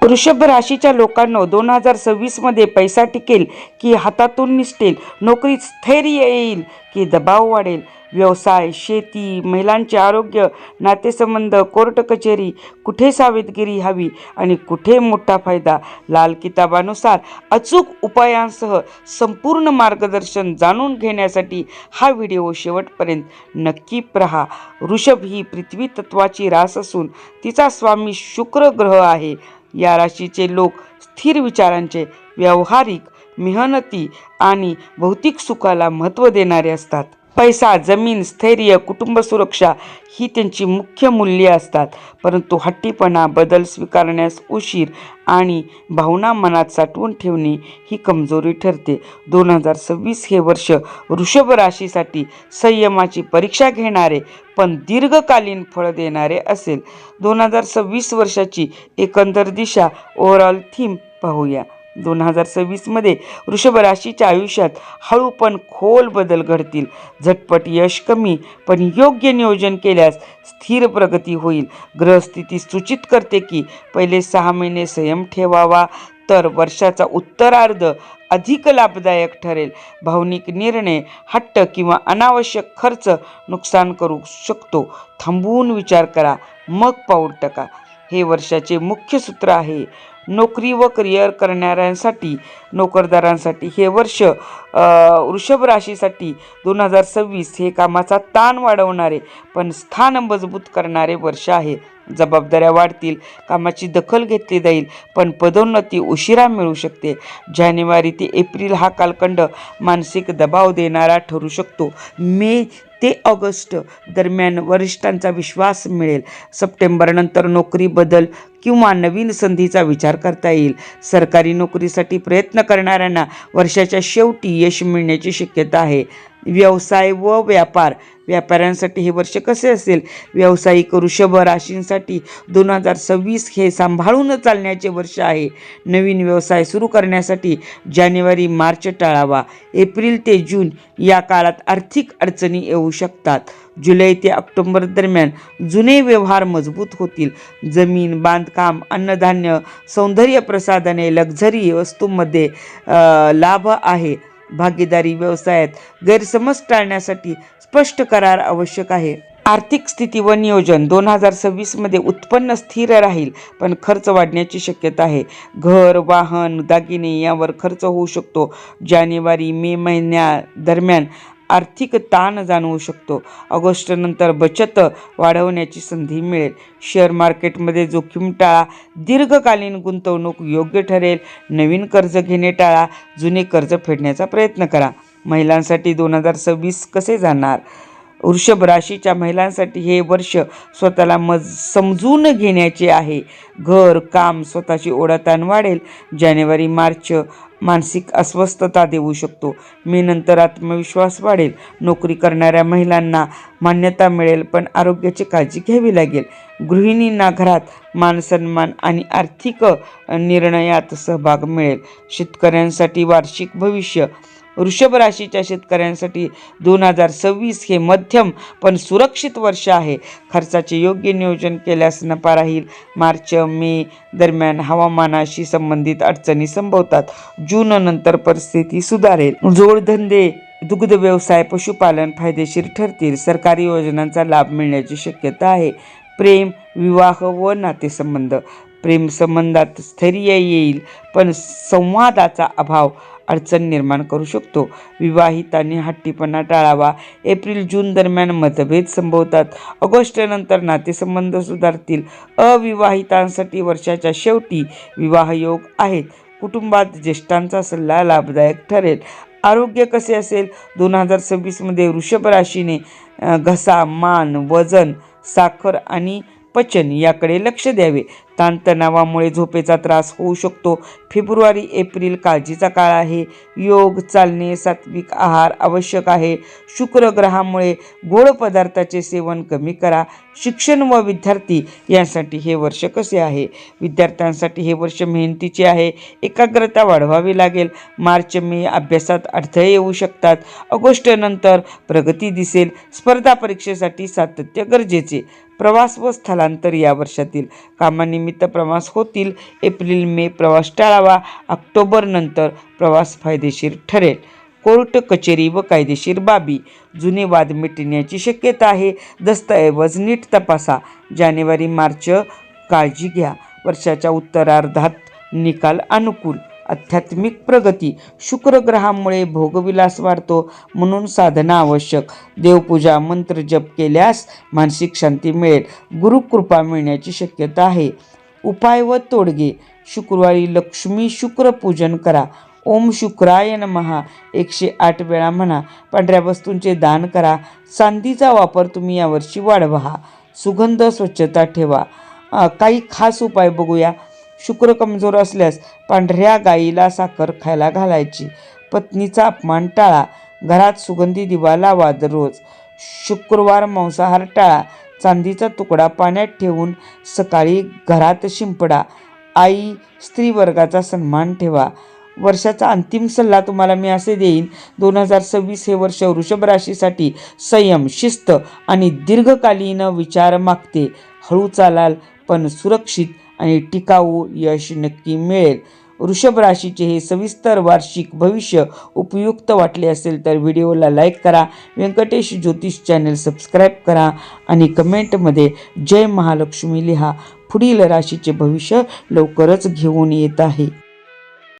वृषभ राशीच्या लोकांनो, 2026 मध्ये पैसा टिकेल की हातातून निसटेल, नोकरीत स्थैर्य येईल की दबाव वाढेल, व्यवसाय, शेती, महिलांचे आरोग्य, नातेसंबंध, कोर्ट कचेरी, कुठे सावधगिरी हवी आणि कुठे मोठा फायदा, लाल किताबानुसार अचूक उपायांसह संपूर्ण मार्गदर्शन जाणून घेण्यासाठी हा व्हिडिओ शेवटपर्यंत नक्की पहा. वृषभ ही पृथ्वी तत्वाची रास असून तिचा स्वामी शुक्र ग्रह आहे. या राशीचे लोक स्थिर विचारांचे, व्यावहारिक, मेहनती आणि भौतिक सुखाला महत्त्व देणारे असतात. पैसा, जमीन, स्थैर्य, कुटुंब सुरक्षा ही त्यांची मुख्य मूल्ये असतात. परंतु हट्टीपणा, बदल स्वीकारण्यास उशीर आणि भावना मनात साठवून ठेवणे ही कमजोरी ठरते. 2026 हे वर्ष वृषभ राशीसाठी संयमाची परीक्षा घेणारे पण दीर्घकालीन फळ देणारे असेल. 2026 वर्षाची एकंदर दिशा, ओव्हरऑल थीम पाहूया. 2026 मध्ये वृषभ राशीच्या आयुष्यात हळू पण खोल बदल घडतील. झटपट यश कमी, पण योग्य नियोजन केल्यास स्थिर प्रगती होईल. ग्रहस्थिती सूचित करते की पहिले 6 महिने संयम ठेवावा, तर वर्षाचा उत्तरार्ध अधिक लाभदायक ठरेल. भावनिक निर्णय, हट्ट किंवा अनावश्यक खर्च नुकसान करू शकतो. थांबवून विचार करा, मग पाऊल टाका. हे वर्षाचे मुख्य सूत्र आहे. नोकरी व करिअर करणाऱ्यांसाठी, नोकरदारांसाठी हे वर्ष वृषभ राशीसाठी 2026 हे कामाचा ताण वाढवणारे पण स्थान मजबूत करणारे वर्ष आहे. जबाबदाऱ्या वाढतील, कामाची दखल घेतली जाईल, पण पदोन्नती उशिरा मिळू शकते. जानेवारी ते एप्रिल हा कालखंड मानसिक दबाव देणारा ठरू शकतो. मे ते ऑगस्ट दरम्यान वरिष्ठांचा विश्वास मिळेल. सप्टेंबरनंतर नोकरी बदल किंवा नवीन संधीचा विचार करता येईल. सरकारी नोकरीसाठी प्रयत्न करणाऱ्यांना वर्षाच्या शेवटी यश मिळण्याची शक्यता आहे. व्यवसाय व व्यापाऱ्यांसाठी हे वर्ष कसे असेल? व्यावसायिक वृषभ राशींसाठी 2026 हे सांभाळून चालण्याचे वर्ष आहे. नवीन व्यवसाय सुरू करण्यासाठी जानेवारी मार्च टाळावा. एप्रिल ते जून या काळात आर्थिक अडचणी येऊ शकतात. जुलै ते ऑक्टोबर दरम्यान जुने व्यवहार मजबूत होतील. जमीन, बांधकाम, अन्नधान्य, सौंदर्य प्रसाधने, लक्झरी वस्तूंमध्ये लाभ आहे. भागीदारी व्यवसायात गैरसमज टाळण्यासाठी स्पष्ट करार आवश्यक आहे. आर्थिक स्थिती व नियोजन, 2026 मध्ये उत्पन्न स्थिर राहील पण खर्च वाढण्याची शक्यता आहे. घर, वाहन, दागिने यावर खर्च होऊ शकतो. जानेवारी मे महिन्या दरम्यान आर्थिक ताण जाणवू शकतो. ऑगस्ट नंतर बचत वाढवण्याची संधी मिळेल. शेअर मार्केटमध्ये जोखीम टाळा. दीर्घकालीन गुंतवणूक योग्य ठरेल. नवीन कर्ज घेणे टाळा. जुने कर्ज फेडण्याचा प्रयत्न करा. महिलांसाठी 2026 कसे जाणार? वृषभ राशीच्या महिलांसाठी हे वर्ष स्वतःला समजून घेण्याचे आहे. घर, काम, स्वतःची ओढाताण वाढेल. जानेवारी मार्च मानसिक अस्वस्थता देऊ शकतो. मे नंतर आत्मविश्वास वाढेल. नोकरी करणाऱ्या महिलांना मान्यता मिळेल पण आरोग्याची काळजी घ्यावी लागेल. गृहिणींना घरात मानसन्मान आणि आर्थिक निर्णयात सहभाग मिळेल. शेतकऱ्यांसाठी वार्षिक भविष्य, वृषभ राशीच्या शेतकऱ्यांसाठी 2026 हे मध्यम पण सुरक्षित वर्ष आहे. खर्चाचे योग्य नियोजन केल्यास नफा राहील. मार्च मे दरम्यान हवामानाशी संबंधित अडचणी संभवतात. जून नंतर परिस्थिती सुधारेल. जोडधंदे, दुग्ध व्यवसाय, पशुपालन फायदेशीर ठरतील. सरकारी योजनांचा लाभ मिळण्याची शक्यता आहे. प्रेम, विवाह व नातेसंबंध, प्रेम संबंधात स्थैर्य येईल पण संवादाचा अभाव अडचण निर्माण करू शकतो. विवाहितांनी हट्टीपणा टाळावा. एप्रिल जून दरम्यान मतभेद संभवतात. ऑगस्ट नंतर नातेसंबंध सुधारतील. अविवाहितांसाठी वर्षाच्या शेवटी विवाहयोग आहेत. कुटुंबात ज्येष्ठांचा सल्ला लाभदायक ठरेल. आरोग्य कसे असेल? 2026 मध्ये वृषभ राशीने घसा, मान, वजन, साखर आणि पचन याकडे लक्ष द्यावे. ताणतणावामुळे झोपेचा त्रास होऊ शकतो. फेब्रुवारी एप्रिल काळजीचा काळ आहे. योग, चालणे, सात्विक आहार आवश्यक आहे. शुक्र ग्रहामुळे गोड पदार्थाचे सेवन कमी करा. शिक्षण व विद्यार्थी यांसाठी हे वर्ष कसे आहे? विद्यार्थ्यांसाठी हे वर्ष मेहनतीचे आहे. एकाग्रता वाढवावी लागेल. मार्च मे अभ्यासात अडथळे येऊ शकतात. ऑगस्ट नंतर प्रगती दिसेल. स्पर्धा परीक्षेसाठी सातत्य गरजेचे. प्रवास व स्थलांतर या वर्षातील कामानिमित्त कामानिमित्त प्रवास होतील. एप्रिल मे प्रवास टाळावा. ऑक्टोबर नंतर प्रवास फायदेशीर ठरेल. कोर्ट कचेरी व कायदेशीर बाबी, जुने वाद मिटण्याची शक्यता आहे. दस्तऐवज नीट तपासा. जानेवारी मार्च काळजी घ्या. वर्षाच्या उत्तरार्धात निकाल अनुकूल. आध्यात्मिक प्रगती, शुक्र ग्रहामुळे भोगविलास वाढतो, म्हणून साधना आवश्यक. देवपूजा मंत्र जप केल्यास मानसिक शांती मिळेल. गुरुकृपा मिळण्याची शक्यता आहे. उपाय व तोडगे, शुक्रवारी लक्ष्मी शुक्र पूजन करा. ओम शुक्राय नमः 108 वेळा म्हणा. पांढऱ्या वस्तूंचे दान करा. चांदीचा वापर तुम्ही यावर्षी वाढवा. सुगंध स्वच्छता ठेवा. काही खास उपाय बघूया. शुक्र कमजोर असल्यास पांढऱ्या गाईला साखर खायला घालायची. पत्नीचा अपमान टाळा. घरात सुगंधी दिवा लावा दररोज. शुक्रवार मांसाहार टाळा. चांदीचा तुकडा पाण्यात ठेवून सकाळी घरात शिंपडा. आई स्त्री वर्गाचा सन्मान ठेवा. वर्षाचा अंतिम सल्ला तुम्हाला मी असे देईन, 2026 हे वर्ष वृषभ राशीसाठी संयम, शिस्त आणि दीर्घकालीन विचार मागते. हळू चालाल पण सुरक्षित आणि टिकाऊ यश नक्की मिळेल. वृषभ राशीचे हे सविस्तर वार्षिक भविष्य उपयुक्त वाटले असेल तर व्हिडिओला लाईक करा. व्यंकटेश ज्योतिष चॅनल सबस्क्राईब करा आणि कमेंटमध्ये जय महालक्ष्मी लिहा. पुढील राशीचे भविष्य लवकरच घेऊन येत आहे.